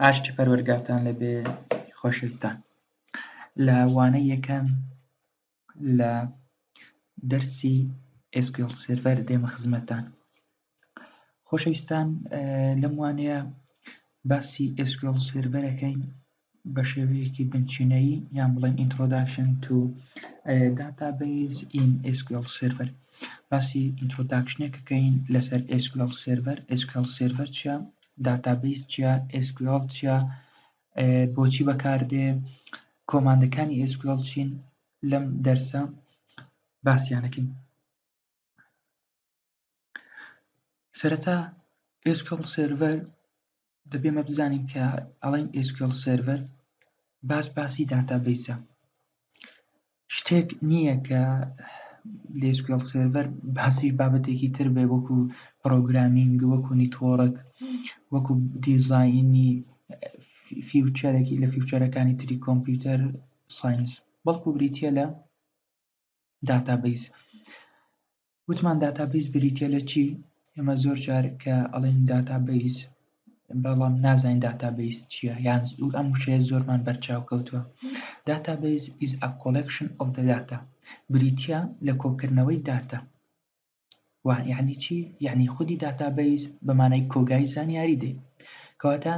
ئاشتی پەروەردگارتان لەبێ خۆشەویستان. لە وانەی یەکەم لە دەرسی SQL سێرڤەر دێمە خزمەتتان. خۆشەویستان، لەم وانەیە باسی SQL سێرڤەرەکەین بە شێوەیەکی بنچینەیی، یان بڵێن Introduction to Database in SQL Server. باسی ئینترۆداکشنێکەکەین لەسەر SQL Server. SQL Server چیە؟ داتابیس چیە؟ SQL چیە؟ بۆچی بەکاردێ؟ کۆماندەکانی SQL چین؟ لەم دەرسە باسییانەکەین. سەرەتا SQL Server دەبێمە بزانین کە ئەڵێن SQL Server باسی داتابیسە. شتێک نییە کە لە SQL Server باسی بابەتێکی تر بێ، وەکو پرۆگرامینگ، وەکو نیتۆڕک، وەکو دیزاینی فیوچەرێکی لە فیوچەرەکانی تری کۆمپیوتەر ساینس، بەڵکو بریتیە لە داتابیس. وتمان داتابیس بریتیە لە چی؟ ئێمە زۆر جار کە ئەڵێن داتابیس بەڵام نازانین داتابیس چییە، یان ئەم وشەیە زۆرمان بەرچاو کەوتووە. Database is a collection of the data. بریتیە لە کۆکردنەوەی داتا. یعنی چی؟ یعنی خودی داتابیس بەمانای کۆگای زانیاری دێ، کەواتە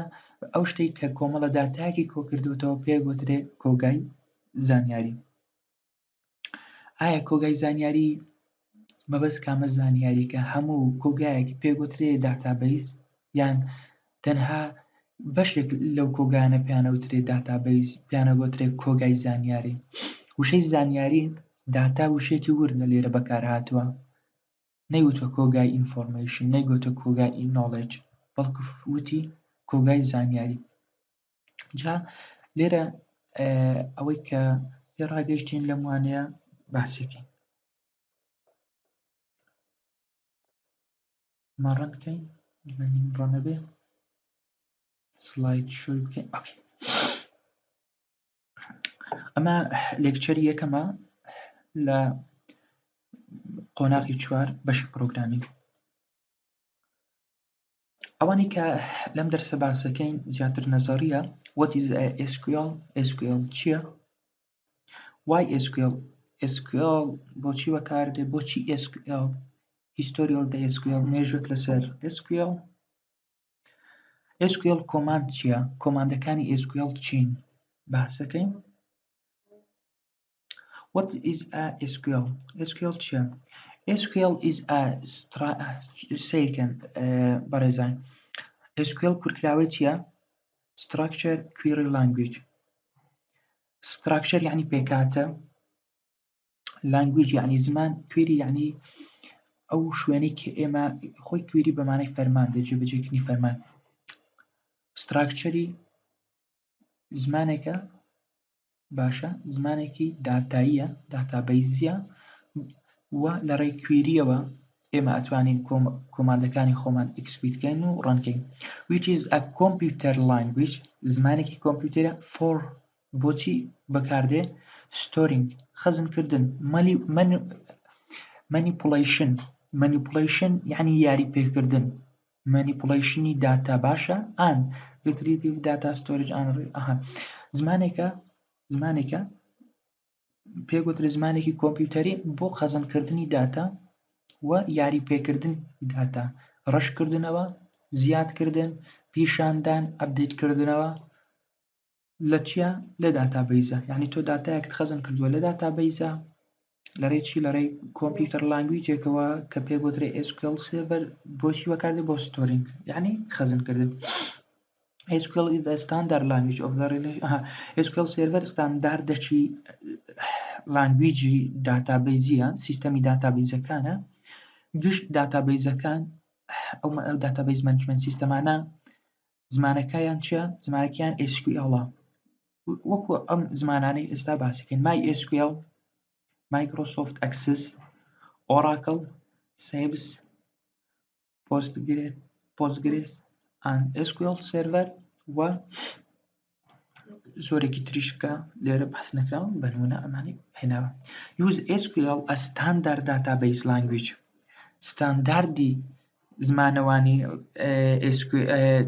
ئەو شتەی کە کۆمەڵە داتایەکی کۆکردوێتەوە پێگوترێ کۆگای زانیاری. ئایا کۆگای زانیاری مەبەست کامە زانیاریکە هەموو کۆگایەکی پێگوترێ داتابیس، یان تەنها بەشێک لەو کۆگانە پیانەوترێ داتابیس، پیانەگوترێ کۆگای زانیاری؟ وشەی زانیاری داتا وشێکی وردە لێرە بەکارهاتووە، نەیوتوە کۆگای ئینفۆرمێشن، نەیگوتوە کۆگای نۆڵێج، بەڵکو وتی کۆگای زانیاری. جا لێرە ئەوەی کە پێ ڕاگەیشتین لەم وانەیە باسیەکەین. مەڕەنکەین ڕەنەبێ سلاید شۆی بکەین. ئەمە لێکچەری یەکەمە لە قۆناغی 4 بەشی پرۆگرامینگ. ئەوانی کە لەم دەرسە باسەکەین زیاتر نەزەریە. What is SQL؟ SQL چییە؟ Why SQL؟ SQL بۆچی بەکاردێ؟ بۆچی SQL؟ History of the SQL، مێژوێک لەسەر SQL. SQL کۆماند چییە؟ کۆماندەکانی SQL چین؟ باسەکەین. What is a SQL؟ SQL چییە؟ SQL is a سیرکەن بەڕێزان. SQL کورتراوەی چییە؟ Structure Query Language. Structure یعنی پێکاتە، language یعنی زمان، query یعنی ئەو شوێنەی کە ئێمە خۆی query بەمانای فەرمان دێ، جێبەجێکردنی فەرمان. Structure زمانێکە باشە، زمانێکی داتاییە، داتابیزیە، و لە ڕێی کوێریەوە ئێمە ئەتوانین کۆماندەکانی خۆمان ئەکسکیوتکەین و ڕەنکەین. Which is a computer language، زمانێکی کۆمپیوتەرە. For بۆچی بەکاردێ؟ Storing خەزمکردن، manipulation یعنی یاری پێکردن، manipulationی داتا باشە. and retrieve data storage and زمانێکە پێگوترێ زمانێکی کۆمپیوتەری بۆ خەزانکردنی داتا و یاری پێکردن داتا، ڕەشکردنەوە، زیادکردن، پیشاندان، ئەپدەیتکردنەوە لە چیە؟ لە داتابیزە. یعنی تۆ داتایەکت خەزم کردووە لە داتابیزە، لەڕێی چی؟ لەڕێی کۆمپیوتەر لانگویجێکەوە کە پێگوترێ SQL Server. بۆچی بەکاردێ؟ بۆ ستۆرینگ یعنی خەزمکردن. SQL is the standard language of the SQL Server ستانداردەکی لانگویجی داتابیزیە، سیستەمی داتابیزەکانە. گشت داتابیزەکان ئەو داتابیز مانجمنت سیستەمانە زمانەکەیان چیە؟ زمانەکەیان SQL-ە، وەکو ئەم زمانانەی ئێستا باسیکەین. MySQL، Microsoft Access، Oracle، Sybase، Postgres and SQL Server و زۆرێکی تریشکە لێرە بەس نەکراون، بەنمونە ئەمانی هێناوە. Use SQL as standard database language. ستانداردی زمانەوانی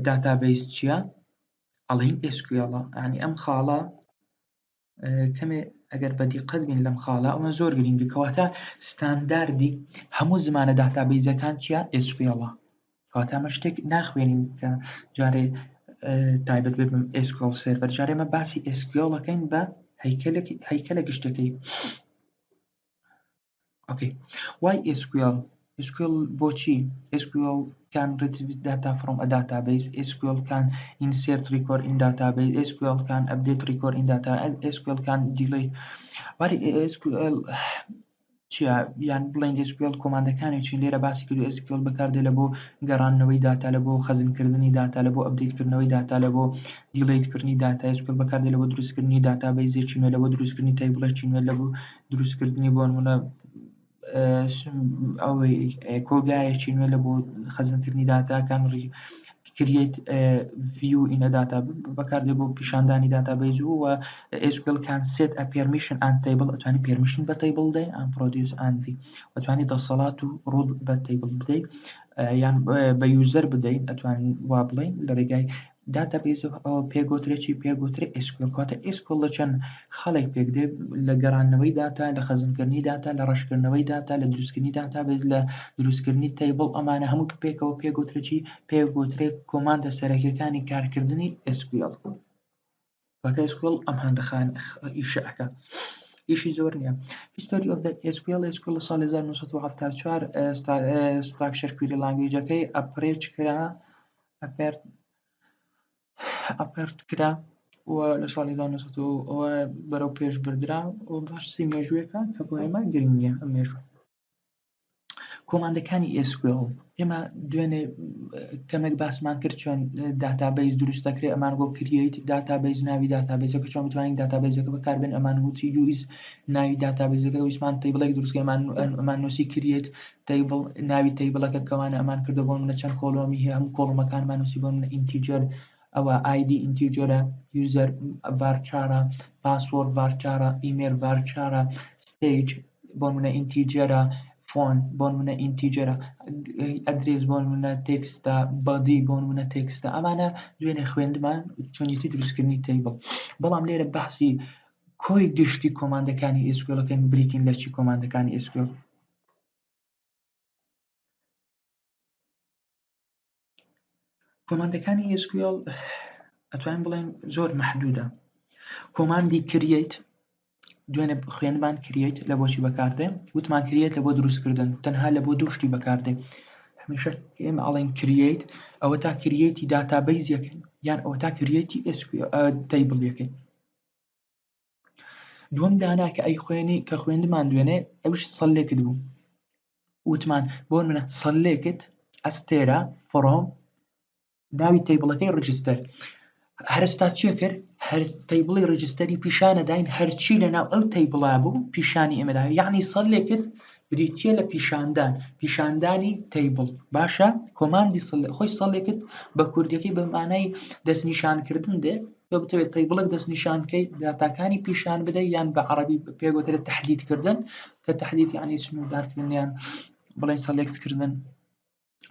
داتابیس چییە؟ ئەڵێن SQL ینی ئەم خاڵە کەمێ ئەگەر بە دیقەت بین لەم خاڵە ئەمە زۆر گرنگە کەواتە ستانداردی هەموو زمانە داتابیزەکان چییە SQL کەواتە ئەمە شتێک ناخوێنین کە جارێ تایبەت بێت بم SQL سێرڤەر جارێ ئێمە باسی SQL دەکەین بە هەیکەلە گشتەکەی Okay. Why SQL? SQL بۆچی؟ SQL can retrieve data from a database. SQL can insert record in database. SQL can update record in data. SQL can delete. What SQL چییە؟ یان بڵێن SQL کۆماندەکانی چین لێرە باسی کردو SQL بەکاردێت لە بۆ گەڕاندنەوەی داتا لە بۆ خەزنکردنی داتا لە بۆ ئەپدەیتکردنەوەی داتا لە بۆ دیلیتکردنی داتا SQL بەکاردێت لە بۆ دروستکردنی داتابیزێکی نوێ لە بۆ دروستکردنی تەیبڵێکی نوێ لە بۆ دروستکردنی بۆ نمونە ئەوەی کۆگایەکی نوێ لە بۆ خەزنکردنی داتاکان create view in a data بەکاردێت بۆ پیشاندانی داتابیز و SQL can set a permission and table ئەتوانی permission بە table بدەیت and produce and view ئەتوانی دەسەڵات و ڕوود بە table بدەیت یان بە یوزەر بدەیت ئەتوانین وا بڵێین لە ڕێگای داتابیز پێگوترێکی پێگوترێ SQL کاتە SQL لە چەند خاڵێک پێک دێت لە گەڕاندنەوەی داتا لە خەزنکردنی داتا لە ڕەشکردنەوەی داتا لە دروستکردنی داتابیز لە دروستکردنی تەیبڵ ئەمانە هەموو پێکەوە پێگوترێکی پێگوترێ کۆماندە سەرەکیەکانی کارکردنی SQL کاتە SQL ئەم هەندەخان ئیشەکە ئیشی زۆر نییە History of the SQL لە ساڵی 1974 structure query languageەکەی ئەپڕێچ کرا ئەپەرت کرا و لە ساڵی 1970 بەرەو پێش بردرا و باسی مێژوویەکە کە بۆ ئێمە گرنگە ئەم مێژووە کۆماندەکانی SQL ئێمە دوێنێ کەمێک باسمان کرد چۆن داتابیز دروست دەکرێت ئەمان بۆ کرییت داتابیز ناوی داتابیزەکە چۆن بتوانین داتابیزەکە بەکاربێن ئەمان وتی یوز ناوی داتابیزەکە ویسمان تەیبڵێک دروستکە ئەمان نووسی کرییت تەیبڵ ناوی تەیبڵەکە کەوانە ئەمان کردو بۆ منە چەند کۆڵۆمی هەیە هەموو کۆڵمەکانمان نووسی بۆ منە ئینتیجەر ئەوە ID ئینتیجەرە یوزەر ڤارچارە پاسوۆرد ڤارچارە ئیمێل ڤارچارە ستیج بۆ منە ئینتیجەرە فۆن بۆ منە ئینتیجەرە ئەدرێس بۆ منە تێکستە بەدی بۆ منە تێکستە ئەمانە دوێنێ خوێندمان چۆنیەتی دروستکردنی تەیبڵ بەڵام لێرە بەحسی کۆی گشتی کۆماندەکانی SQLەکەن بریتین لە چی کۆماندەکانی SQL کۆماندەکانی SQL ئەتوانین بڵێن زۆر مەحدودە کۆماندی کرییت دوێنێ خوێنمان کرییت لە بۆچی بەکاردێ وتمان کرییت لە بۆ دروستکردن تەنها لە بۆ دوو شتی بەکاردێ هەمیشە ئێمە ئەڵێن کرییت ئەوە تا کرییتی داتابیز یەکەین یان ئەوە تا کرییتی تەیبڵ یەکەین دووەم دانا کە ئەی خوێنی کە خوێندمان دوێنێ ئەوش سەڵێکت بوو وتمان بۆ منە سەڵێکت ئەستێرە فڕۆم ناوی تەیبڵەکەی ڕجستەر هەرستا چیە کرد هەر تەیبڵی ڕجستەری پیشانە داین هەرچی لەناو ئەو تەیبڵا بوو پیشانی ئێمەدا یعنی سەڵێکت بریتیە لە پیشاندانی تەیبڵ باشە کۆماندی خۆی سەڵێکت بە کوردیەکەی بە مانای دەستنیشانکردن دێ بتەوێت تەیبڵێک دەستنیشانکەی داتاکانی پیشان بدەیت یان بە عەرەبی پێگوترێت تەحدیدکردن کە تەحدید یعنی سنووردارکردن یان بڵێن سەڵێکتکردن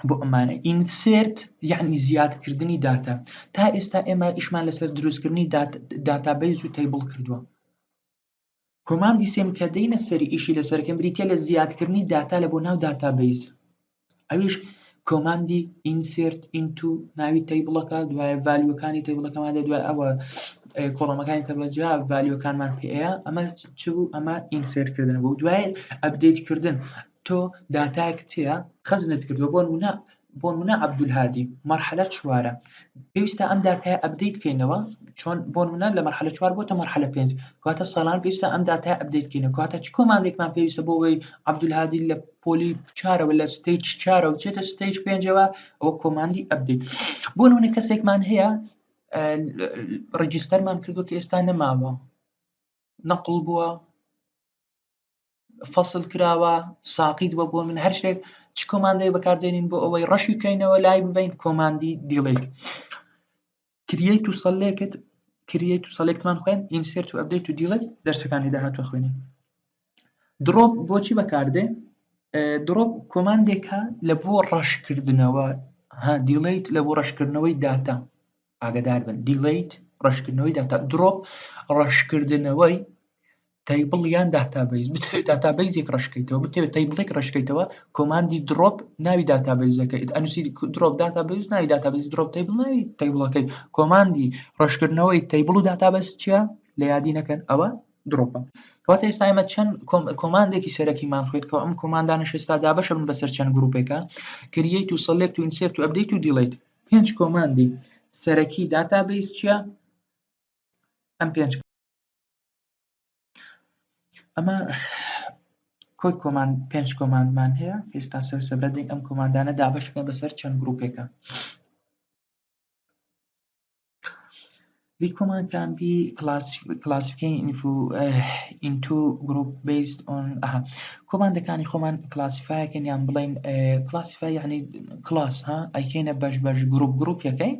بۆ ئەمانە ئینسێرت یعنی زیادکردنی داتا تا ئێستا ئێمە ئیشمان لەسەر دروستکردنی داتابیز و تەیبڵ کردووە کۆماندی سێم کە دەینە سەری ئیشی لەسەرکەم بریتە لە زیادکردنی داتا لە بۆ ناو داتابیز ئەویش کۆماندی ئینسێرت ئینتو ناوی تەیبڵەکە دوایە ڤالیوەکانی تەیبڵەکەمان دوای ئەوە کۆڵەمەکانی تەبڵەجا ڤالیوەکانمان پێەیە ئەمە چ بوو ئەمە ئینسێرتکردن بوو دوایە ئەپدەیتکردن تۆ داتایەک تەیە خەزنت کردووە بۆ منە عەبدولهادی مەرحەلە چوارە پێویستە ئەم داتایە ئەپدەیتکەینەوە چۆن بۆ منە لە مەرحەلە 4 بۆتە مەرحەلە 5 کاتە ساڵان پێویستە ئەم داتایە ئەپدەیتکەینەوە کاتە چ کۆماندێکمان پێویستە بۆ ئەوەی عەبدولهادی لە پۆلی 4 لە ستیج 4 و چێتە ستیج 5ەوە ئەوە کۆماندی ئەپدەیت بۆ نمونە کەسێکمان هەیە ڕجستەرمان کردووە کە ئێستا نەماوە نەقڵ بووە فەسڵ کراوە ساقیت بۆ من هەر شتێک چ کۆماندەی بەکاردێنین بۆ ئەوەی ڕەشی بکەینەوە لای ببین کۆماندی دیلیت کرییت و سەڵێکت کرییت و سەڵێکتمان خوێن ئینسێرت و ئەپدەیت و دیلیت دەرسەکانی داهاتوە خوێنین دڕۆپ بۆچی بەکاردێ دڕۆپ کۆماندێکە لە بۆ ڕەشکردنەوە دیلیت لە بۆ ڕەشکردنەوەی داتا ئاگادار بن. دیلیت ڕەشکردنەوەی داتا، درۆپ ڕەشکردنەوەی تەیبڵ یان داتابیز. بتەوێت داتابیزێک ڕەشکەیتەوە، بتەوێت تەیبڵێک ڕەشکەیتەوە، کۆماندی درۆپ ناوی داتابیزەکەیت، ئەنووسی درۆپ داتابیز ناوی داتابیز، درۆپ تەیبڵ ناوی تەیبڵەکەی. کۆماندی ڕەشکردنەوەی تەیبڵ و داتابیز چییە؟ لە یادی نەکەن ئەوە درۆپە. کەواتە ئێستا ئێمە چەند کۆماندێکی سەرەکیمان خوێتکەوە، ئەم کۆماندانەش ئێستا دابەشە بن بەسەر چەند گروپێکە: کریەیت و سەلێکت و ئینسێرت و ئەپدەیت و دیلیت. 5 کۆماندی سەرەکی داتابیز چییە؟ ئەم 5 ئەمە کۆی 5 کۆماندمان هەیە. ئێستا سەبرە دەین ئەم کۆماندانە دابەشەکەن بەسەر چەند گروپێکە. We command can be classified into group based on کۆماندەکانی خۆمان کلاسیفایەکەن یان بڵین کلاسیفای یعنی کلاس ئەیکەینە بەش گروپیەکەی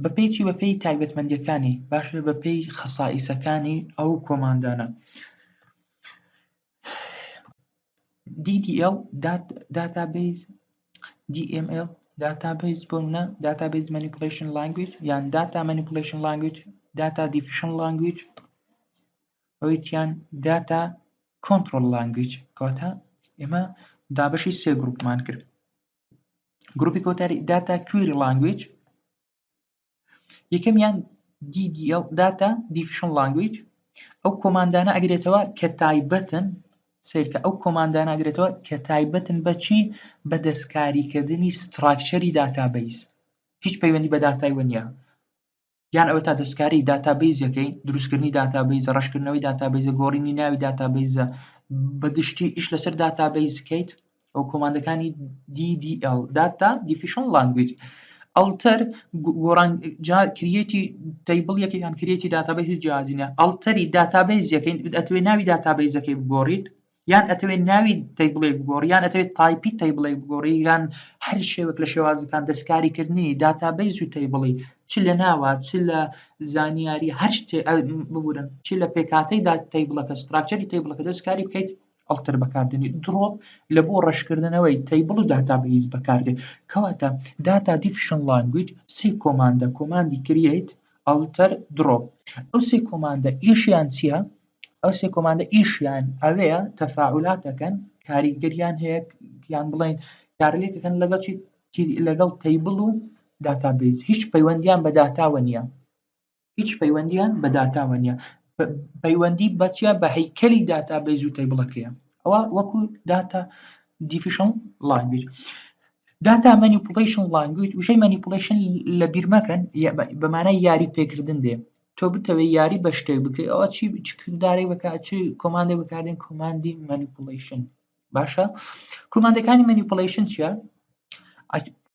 بەپێی بەپێی تایبەتمەندیەکانی، باشە بەپێی خەسائیسەکانی ئەو کۆماندانە. DDL database، DML database بۆ منە database manipulation language یان data manipulation language، data diffusion language، ئەویتیان data control language. کەواتە ئێمە دابەشی سێ گروپمان کرد. گروپی کۆتایی data query language، یەکەمیان DDL data diffusion language. ئەو کۆماندانە ئەگرێتەوە کە تایبەتن سیرکە ئەو کۆماندانە ئەگرێتەوە کە تایبەتن بەچی؟ بە دەستکاریکردنی ستراکچەری داتابیز، هیچ پەیوەندی بە داتای وەنیە. یان ئەوە تا دەستکاری داتابیزەکەی، دروستکردنی داتابیزە، ڕەشکردنەوەی داتابیزە، گۆڕینی ناوی داتابیزە، بەگشتی ئیش لەسەر داتابیز بکەیت. ئەو کۆماندەکانی DDL data diffusion language. ئەڵتەر کریەتی تەیبڵیەکە یان کریەتی داتابیز جیازینە، ئەڵتەری داتابیزەکەی ئەتوێت ناوی داتابیزەکەی بگۆڕیت، یان ئەتەوێت ناوی تەیبڵێک بگۆڕی، یان ئەتەوێت تایپی تەیبڵێک بگۆڕی، یان هەر شێوەک لە شێوازەکان دەستکاریکردنی داتابیز و تەیبڵی چ لە ناوە، چ لە زانیاری هەر شتێ ببورن، چ لە پێکاتەی تەیبڵەکە ستراکچەری تەیبڵەکە دەستکاری بکەیت، ئەڵتەر بەکاردێنی. درۆپ لە بۆ ڕەشکردنەوەی تەیبڵ و داتابیز بەکاردێت. کەواتە data diffusion language سێ کۆماندە: کۆماندی کریێت، ئەڵتەر، درۆپ. ئەو سێ کۆماندە ئیشیان چییە؟ ئەو سێ کۆماندە ئیشیان ئەوەیە تەفاعولاتەکەن، کاریگەریان هەیە یان بڵین کارلێکەکەن لەگەڵ تەیبڵ و داتابیز. هیچ پەیوەندیان بە داتاوە نییە، هیچ پەیوەندیان بە داتاوە نییە. پەیوەندی بەچیە؟ بە هەیکەلی داتابیز و تەیبڵەکەیە. ئەوە وەکو data diffusion language. data manipulation language وشەی manipulation لە بیر مەکەن بەمانای یاری پێکردن دێ. تۆ بتەوێت یاری بە شتێک بکەی، ئەوە چی کردارێک بکات، چی کۆماندێک بەکاردێن؟ کۆماندی manipulation. باشە، کۆماندەکانی manipulation چییە؟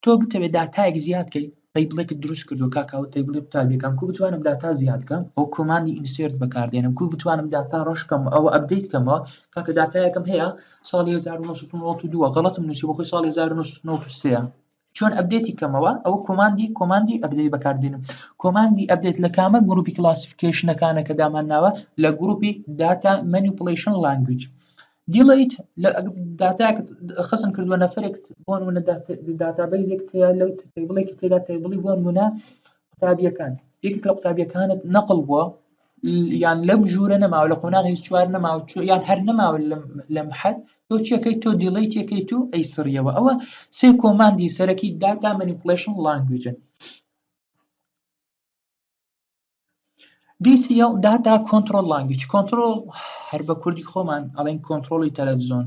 تۆ بتەوێت داتایەک زیادکەی، تەیبڵێکت دروست کردو کاکاوە تەیبڵێ تابیەکەم، کو بتوانم داتا زیادکەم، ئەو کۆماندی ئینسێرت بەکاردێنم. کو بتوانم داتا ڕەشکەم، ئەوە ئەپدەیت کەمەوە، کاکە داتایەکەم هەیە ساڵی 1992 غەڵەتم نووسی بۆخۆی ساڵی 1993 چۆن ئەپدێتی کەمەوە، ئەوە کۆماندی ئەپدەیت بەکاردێنم. کۆماندی ئەپدێت لە کامە گروپی کلاسیفیکیشنەکانە کە دامانناوە؟ لە گروپی data manipulation language. دیلیت داتاک خزم کردووە نەفرێک بۆ نمونە داتابیزێک هەیە لەو تەیبڵێکی تێدا تەیبڵی بۆ نمونە قوتابیەکان، یەکێک لە قوتابیەکانت نەقڵ بووە یان لەم ژوورە نەماوە، لە قۆناغی چوار نەماوە، یان هەر نەماوە لەم حەد، تۆ چیەکەیت؟ تۆ دیلیتەکەیت و ئەیسڕیەوە. ئەوە سێ کۆماندی سەرەکی data manipulation language. DCL data control language. کۆنتڕۆڵ هەر بە کوردی خۆمان ئەڵێن کۆنتڕۆڵی تەلەڤیزۆن،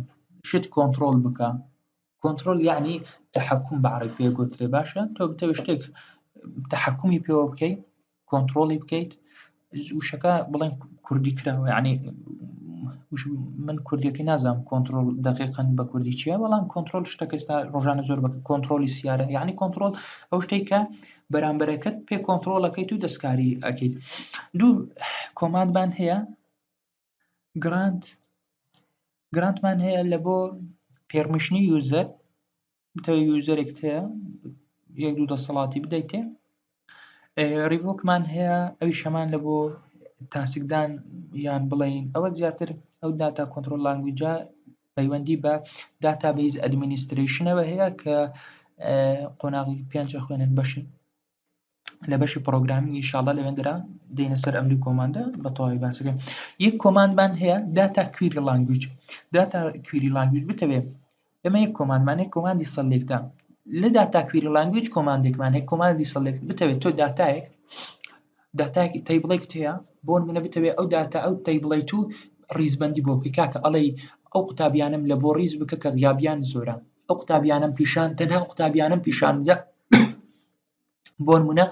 شت کۆنتڕۆڵ بکە. کۆنتڕۆل یعنی تەحەکوم بە عەرەبی گوترێ. باشە، تۆ بتەوێت شتێک تەحەکومی پێوە بکەیت، کۆنتڕۆڵی بکەیت، وشەکە بڵێن کوردی کراوە، یعنی من کوردیەکەی نازانم کۆنتڕۆڵ دەقیقەن بە کوردی چییە، بەڵام کۆنتڕۆل شتەکە ئێستا ڕۆژانە زۆر بکە. کۆنتڕۆلی سیارە یعنی کۆنتڕۆل ئەو شتێک کە بەرامبەرەکەت پێ کۆنتڕۆڵەکەیت و دەستکاری ئەکەیت. دوو کۆماندمان هەیە، گرانتمان هەیە لە بۆ پێرمیشنی یوزەر، بتەوێت یوزەرێک هەیە یەک دوو دەسەڵاتی بدەیتێ. ریڤۆکمان هەیە، ئەویش هەمان لە بۆ تاسکدان یان بڵین ئەوە زیاتر ئەو داتا کۆنتڕۆل لانگویجە پەیوەندی بە داتابیز ئەدمینیستریشنەوە هەیە کە قۆناغی 5 خوێنن بەشن لە بەشی پرۆگرامی ئینشاڵڵا لەوێندرا دێنە سەر ئەم دوو کۆماندە بە تەواوی باسەکەین. یەک کۆماندمان هەیە داتا کویری لانگویج. داتا کویری لانگویج بتەوێت ئێمە یەک کۆماندمان هەیە کۆماندی سەڵێکدا لە داتا کویری لانگویج کۆماندێکمان هەیە کۆماندی سەڵێک بتەوێت تۆ داتایەک تەیبڵێک هەیە بۆ نمونە بتەوێت ئەو داتا ئەو تەیبڵی تو ڕیزبەندی بۆ بکەی کاکە ئەڵێ ئەو قوتابیانم لە بۆ ڕیز بکە کە غیابیان زۆرە ئەو قوتابیانم پیشان تەنها قوتابیانم پیشان بدە بۆ نمونە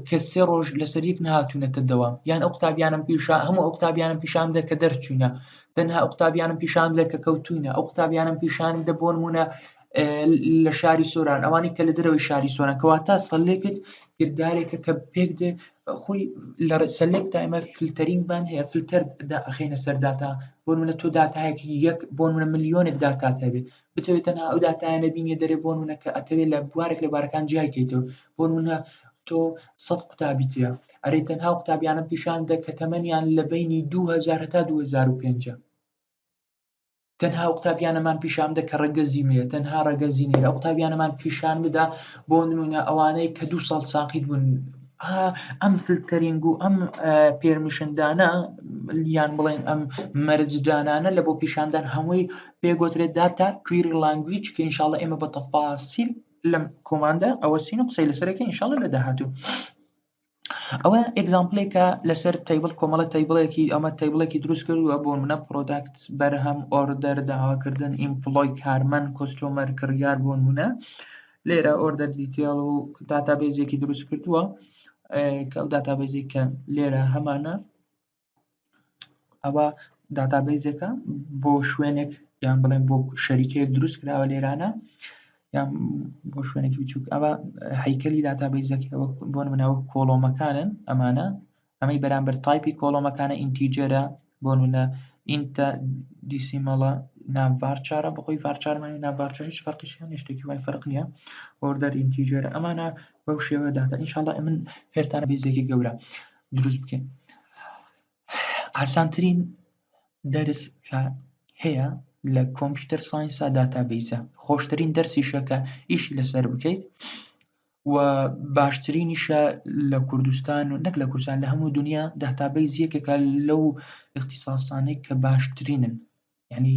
کە 3 ڕۆژ لەسەر یەک نهاتوونەتە دەوام یان ئەو قوتابیانم پیشان هەموو ئەو قوتابیانم پیشان بدە کە دەرچوونە تەنها ئەو قوتابیانم پیشان بدە کە کەوتوونە ئەو قوتابیانم پیشان بدە بۆ نمونە لە شاری سۆران ئەوانی کە لە دەرەوەی شاری سۆران کەواتە سەڵێکت کردارێکە کە پێک دێ خۆی لە سەلێکدا ئێمە فلتەرینگمان هەیە فلتەر ئەخینە سەر داتا بۆ نمونە تۆ داتایەکی یەک بۆ نمونە ملیۆنێک داتات هەبێ بتەوێت تەنها ئەو داتایانە بینێ دەرێ بۆ نمونە کە ئەتەوێت لە بوارێک لە بارەکان جیایکەیتەوە بۆ نمونە تۆ 100 قوتابی تەیە ئەرێ تەنها قوتابیانم پیشان بدە کە تەمەنیان لە بینی 2000 هەتا 2005 تەنها قوتابیانەمان پیشان بدە کە ڕەگەزی مەیە تەنها ڕەگەزی نێرە ئەو قوتابیانەمان پیشان بدە بۆ نمونە ئەوانەی کە 2 ساڵ ساقیت بوون ئەم فلتەرینگ و ئەم پێرمیشندانە یان بڵێن ئەم مەرجدانانە لە بۆ پیشاندان هەمووی پێگوترێت داتا کویری لانگویج کە ئینشاڵڵا ئێمە بە تەفاسیل لەم کۆماندە ئەوە سین و قسەی لەسەرەکە ئینشاڵڵا لە داهاتوو ئەوە ئێگزامپلێکە لەسەر تەیبڵ کۆمەڵە تەیبڵێکی ئەمە تەیبڵێکی دروست کردووە بۆ منە پرۆداکت بەرهەم ئۆردەر داواکردن ئیمپلۆی کارمەند کۆستۆمەر کڕیار بۆ نمونە لێرە ئۆردەر دیتێڵ و داتابێزێکی دروست کردووە کە ئەو داتابێزێک کە لێرە هەمانە ئەوە داتابێزێکە بۆ شوێنێک یان بڵێن بۆ شەریکەیەک دروست کراوە لێرانە یان بۆ شوێنێکی بچووک ئەوە هەیکەلی داتابێزەکە بۆ نمونەوە کۆڵۆمەکانن ئەمانە ئەمەی بەرامبەر تایپی کۆڵۆمەکانە ئینتیجەرە بۆ نمونە ئینتە دیسیمەڵە ناڤارچارە بەخۆی ڤارچارمانی ناڤارچار هیچ فەرقیشیان نیە شتێکی وای فەرق نییە ئۆردەر ئینتیجەرە ئەمانە بەو شێوە داتا ئینشاڵڵا من فێرتانە بێزێکی گەورە دروست بکەین ئاسانترین دەرس کە هەیە لە کۆمپیوتەر ساینسا داتابێزە خۆشترین دەرسیشە کە ئیشی لەسەر بکەیت و باشترینیشە لە کوردستان و نەک لە کوردستان لە هەموو دنیا داتابێز یەکێکە لەو اختصاسانەی کە باشترینن یعنی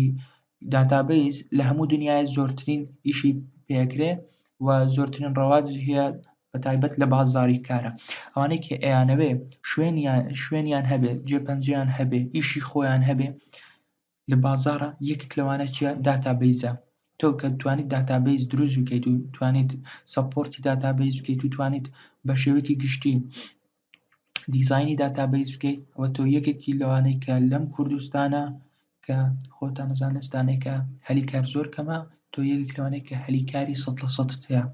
داتابێز لە هەموو دنیای زۆرترین ئیشی پێکرێ و زۆرترین ڕەواج هەیە بەتایبەت لە بازاڕی کارە ئەوانەی کە ئەیانەوێ شوێنیان هەبێ جێپەنجەیان هەبێ ئیشی خۆیان هەبێ لە بازاڕە یەکێک لەوانە چیە داتابێزە تۆ کە توانیت داتابێز دروست بکەیت و توانیت سەپۆرتی داتابێز بکەیت و توانیت بە شێوەیەکی گشتی دیزاینی داتابێز بکەیت ئەوە تۆ یەکێکی لەوانەی کە لەم کوردستانە کە خۆتان نەزانستانێک کە هەلیکار زۆر کەمە تۆ یەکێک لەوانەیە کە هەلیکاری 100% هەیە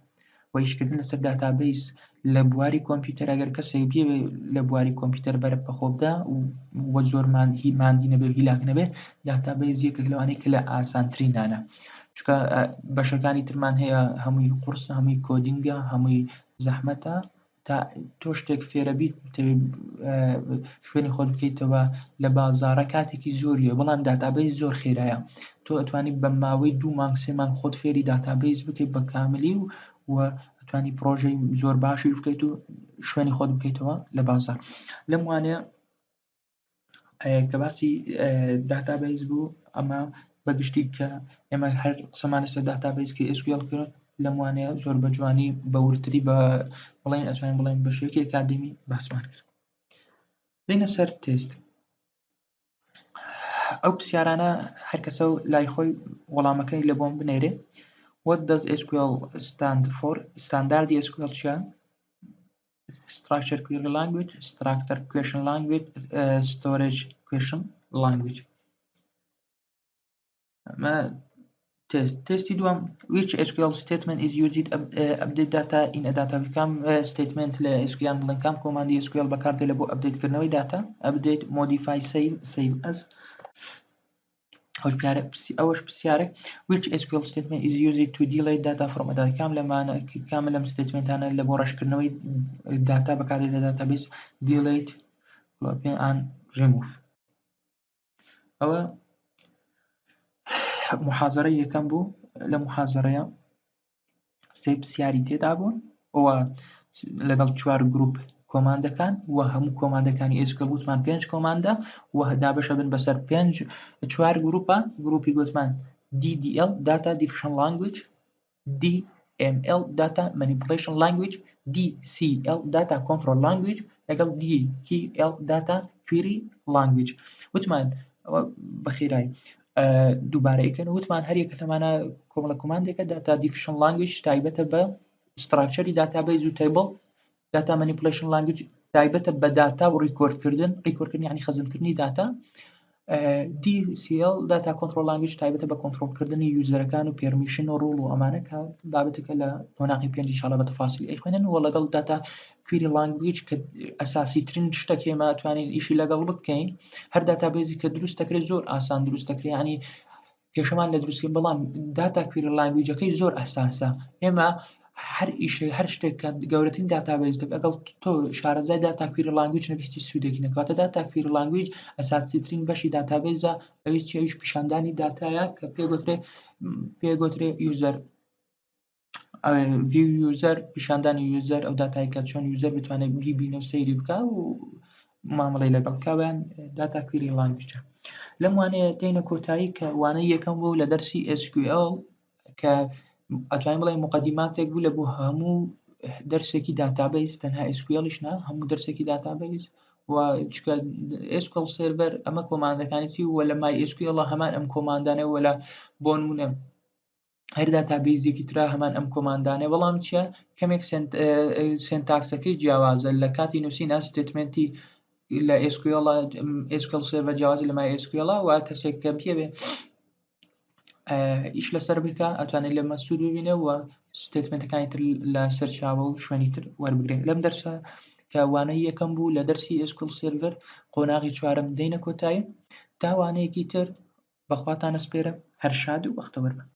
و ئیشکردن لەسەر داتابێز لە بواری کۆمپیوتەر ئەگەر کەسێک بێ لە بواری کۆمپیوتەر بەرە بەخۆ بدە و زۆر ماندی نەبێ و هیلاک نەبێ داتابێز یەکێک لەوانەیە کە لە ئاسانترینانە چونکە بەشەکانی ترمان هەیە هەمووی قورسە هەمووی کۆدینگە هەمووی زەحمەتە تا تۆ شتێک فێرە بیت شوێنی خۆت بکەیتەوە لە بازاڕە کاتێکی زۆریە بەڵام داتابێز زۆر خێرایە تۆ ئەتوانی بە ماوەی 2 مانگ 3 مانگ خۆت فێری داتابێز بکەیت بە کاملی و ئەتوانی پرۆژەی زۆر باشی بکەیت و شوێنی خۆت بکەیتەوە لە بازار لەم وانەیە کە باسی داتابێز بوو ئەمە بەگشتی کە ئێمە هەر قسەمان لەسەر داتابێز کە SQL کرد لەم وانەیە زۆر بە جوانی بە ورتری بە بڵێن ئەتوانین بڵێن بە شێوەیەکی ئەکادمی باسمان کرد دێنە سەر تێست ئەو پرسیارانە هەر کەسە و لای خۆی وەڵامەکەی لە بۆم بنێرێ What does SQL stand for? ستانداردی SQL چیە؟ Structured Query Language, Structured Question Language, Storage Question Language. Testi دوام Which SQL statement is used update data in a database کام statement لە SQL بڵێن کام کۆماندی SQL بەکاردێت لە بۆ ئەپدێت کردنەوەی data update modify save as ئەوەش پرسیارێک Which SQL statement is used to delete data from a data کام لەم statementانە لە بۆ ڕەشکردنەوەی data بەکاردێت لە database delete and remove ئەوە محازەرە یەکەم بوو لە محازەرەیە سێ پرسیاری تێدا بوون ئەوە لەگەڵ 4 گروپ کۆماندەکان و هەموو کۆماندەکانی SQL وتمان 5 کۆماندە و دابەشە بن بەسەر 4 گروپە. گروپی گوتمان DDL Data Diffusion Language، DML Data Manipulation Language، DCL Data Control Language لەگەڵ DQL Data Query Language. وتمان بەخێرایی دووبارە ئەیکەن وتمان هەریەکە لەمانە کۆمەڵە کۆماندێکە Data Diffusion Language تایبەتە بە ستراکچەری داتابیز و تیبل. Data Manipulation Language تایبەتە بە داتا و ڕیکۆردکردن یعنی خەزمکردنی داتا. DCL Data Control Language تایبەتە بە کۆنتڕۆڵکردنی یوزەرەکان و پێرمیشن و ڕوڵ و ئەمانە کە بابەتەکە لە قۆناغی پێنج ئینشاڵڵا بە تەفاسیل ئەیخوێنن و لەگەڵ Data Query Language کە ئەساسیترین شتێک ئێمە ئەتوانین ئیشی لەگەڵ بکەین. هەر داتابیزی کە دروست دەکرێت زۆر ئاسان دروست دەکرێت، ینی کێشەمان لە دروستکردن، بەڵام Data Query Languageەکەی زۆر ئەساسە. ئێمە هەر شتێک کە گەورەترین داتابیز دەبێت ئەگەڵ تۆ شارەزای Data Query Language نەبیستی سوودێکی نەکاتە. Data Query Language ئەساسیترین بەشی داتابیزە، ئەویش پیشاندانی داتایە کە پێگوترێ یوزەر view user، پیشاندانی یوزەر ئەو داتای کە چۆن یوزەر بتوانێت بیبینە و سەیری بکە و مامەڵەی لەگەڵ کاویان Data Query Language. لەم وانەیە دێنە کۆتایی کە وانەی یەکەم بوو لە دەرسی SQL کە ئەتوانین بڵێن مقدماتێک بوو لە بۆ هەموو دەرسێکی داتابیز، تەنها SQLیش نا، هەموو دەرسێکی داتابیز. و چکە SQL سێرڤەر ئەمە کۆماندەکانێتی و لە MySQL هەمان ئەم کۆماندانە و لە بۆ نمونە هەر داتابیزێکی ترا هەمان ئەم کۆماندانە، بەڵام چیە کەمێک سنتاکسەکەی جیاوازە. لە کاتی نووسینە ستێتمنتی لە SQL سێرڤەر جیاوازە لە MySQL و کەسێک کە بێ ئیش لەسەر بکە ئەتوانێت لە مەسود ببینێ و ستێتمنتەکانی تر لە سەرچاوە و شوێنی تر وەربگرێت. لەم دەرسە کە وانەی یەکەم بوو لە دەرسی SQL سێرڤەر قۆناغی چوارەم دێنە کۆتایی. تا وانەیەکی تر بەخواتان ئەسپێرم، هەر شاد و بەختەوەر بن.